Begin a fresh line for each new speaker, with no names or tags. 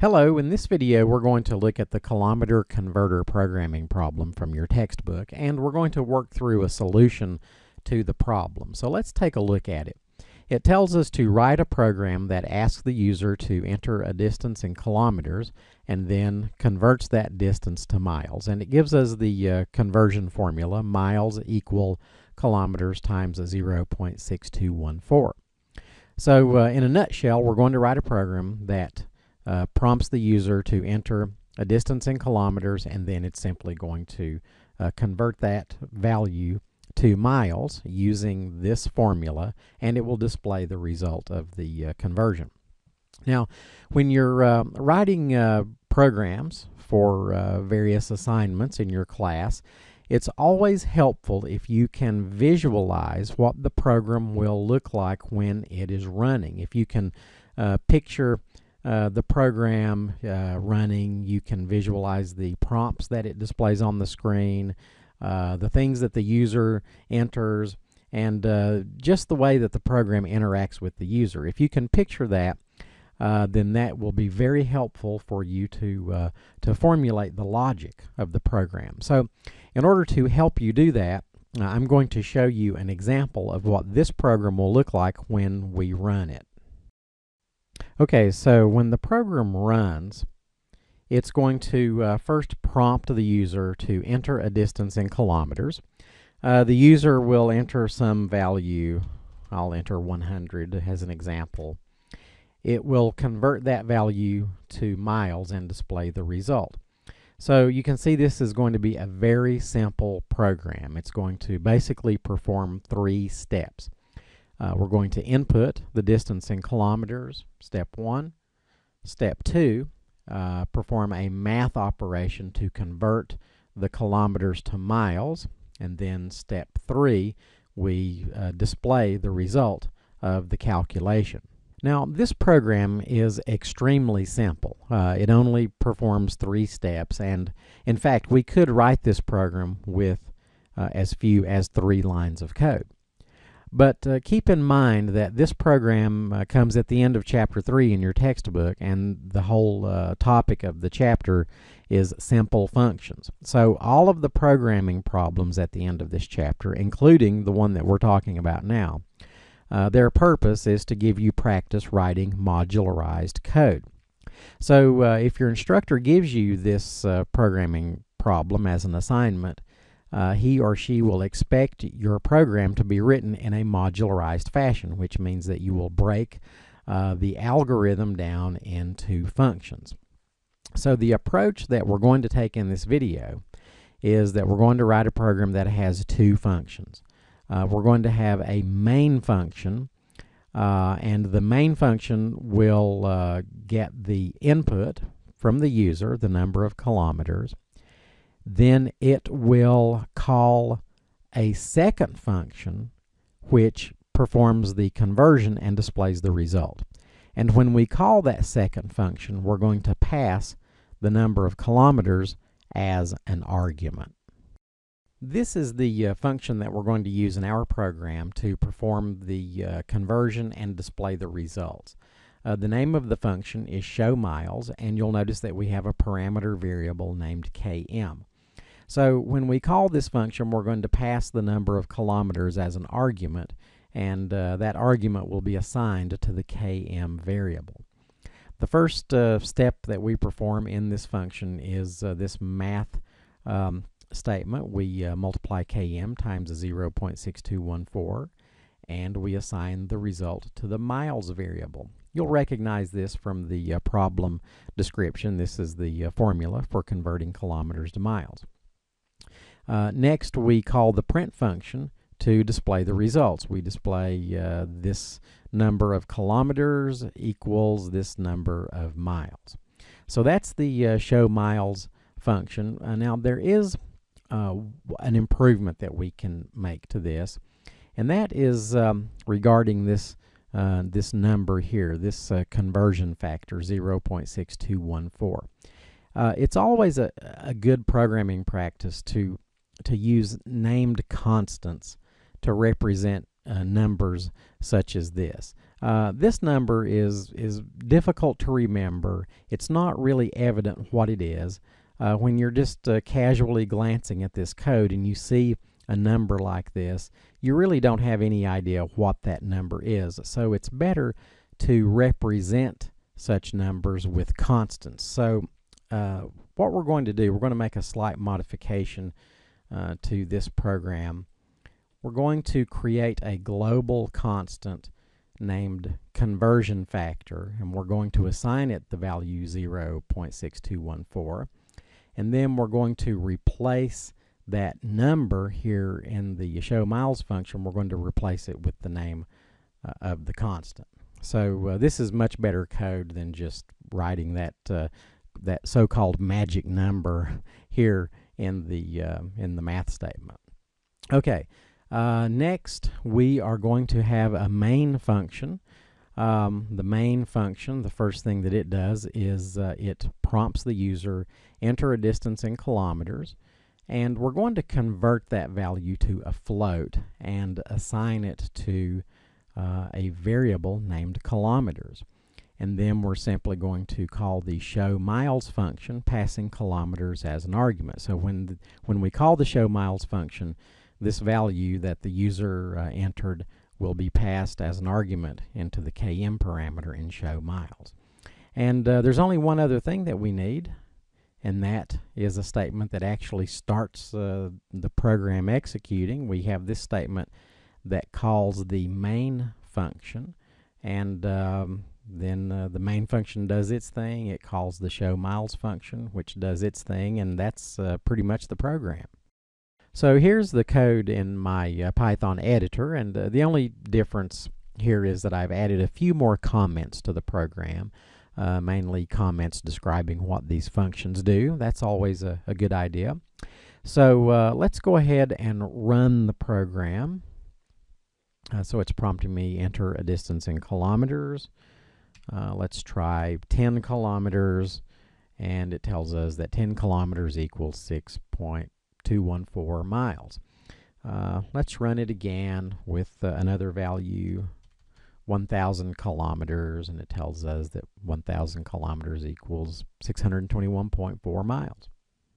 Hello, in this video we're going to look at the kilometer converter programming problem from your textbook, and we're going to work through a solution to the problem. So let's take a look at it. It tells us to write a program that asks the user to enter a distance in kilometers and then converts that distance to miles. And it gives us the conversion formula, miles equal kilometers times 0.6214. So in a nutshell, we're going to write a program that prompts the user to enter a distance in kilometers, and then it's simply going to convert that value to miles using this formula, and it will display the result of the conversion. Now, when you're writing programs for various assignments in your class, it's always helpful if you can visualize what the program will look like when it is running. If you can picture the program running, you can visualize the prompts that it displays on the screen, the things that the user enters, and just the way that the program interacts with the user. If you can picture that, then that will be very helpful for you to formulate the logic of the program. So in order to help you do that, I'm going to show you an example of what this program will look like when we run it. Okay, so when the program runs, it's going to first prompt the user to enter a distance in kilometers. The user will enter some value. I'll enter 100 as an example. It will convert that value to miles and display the result. So you can see this is going to be a very simple program. It's going to basically perform 3 steps. We're going to input the distance in kilometers, step 1. Step 2, perform a math operation to convert the kilometers to miles. And then step 3, we display the result of the calculation. Now, this program is extremely simple. It only performs 3 steps, and in fact, we could write this program with as few as 3 lines of code. But keep in mind that this program comes at the end of Chapter 3 in your textbook, and the whole topic of the chapter is simple functions. So all of the programming problems at the end of this chapter, including the one that we're talking about now, their purpose is to give you practice writing modularized code. So if your instructor gives you this programming problem as an assignment, he or she will expect your program to be written in a modularized fashion, which means that you will break the algorithm down into functions. So the approach that we're going to take in this video is that we're going to write a program that has 2 functions. We're going to have a main function, and the main function will get the input from the user, the number of kilometers. Then it will call a second function which performs the conversion and displays the result. And when we call that second function, we're going to pass the number of kilometers as an argument. This is the function that we're going to use in our program to perform the conversion and display the results. The name of the function is showMiles, and you'll notice that we have a parameter variable named km. So when we call this function, we're going to pass the number of kilometers as an argument, and that argument will be assigned to the km variable. The first step that we perform in this function is this math statement. We multiply km times 0.6214, and we assign the result to the miles variable. You'll recognize this from the problem description. This is the formula for converting kilometers to miles. Next, we call the print function to display the results. We display this number of kilometers equals this number of miles. So that's the show miles function. Now there is an improvement that we can make to this, and that is regarding this this number here, this conversion factor 0.6214. It's always a good programming practice to use named constants to represent numbers such as this. This number is difficult to remember. It's not really evident what it is. When you're just casually glancing at this code and you see a number like this, you really don't have any idea what that number is. So it's better to represent such numbers with constants. So what we're going to do, we're going to make a slight modification to this program. We're going to create a global constant named conversion factor, and we're going to assign it the value 0.6214. And then we're going to replace that number here in the show miles function. We're going to replace it with the name of the constant. So this is much better code than just writing that that so-called magic number here in the math statement. Okay, next we are going to have a main function. The main function, the first thing that it does is it prompts the user enter a distance in kilometers, and we're going to convert that value to a float and assign it to a variable named kilometers. And then we're simply going to call the show miles function, passing kilometers as an argument. So when we call the show miles function, this value that the user entered will be passed as an argument into the km parameter in show miles. And there's only one other thing that we need, and that is a statement that actually starts the program executing. We have this statement that calls the main function, and then the main function does its thing. It calls the show miles function, which does its thing, and that's pretty much the program. So here's the code in my Python editor, and the only difference here is that I've added a few more comments to the program, mainly comments describing what these functions do. That's always a good idea. So let's go ahead and run the program. So it's prompting me enter a distance in kilometers. Let's try 10 kilometers, and it tells us that 10 kilometers equals 6.214 miles. Let's run it again with another value, 1,000 kilometers, and it tells us that 1,000 kilometers equals 621.4 miles.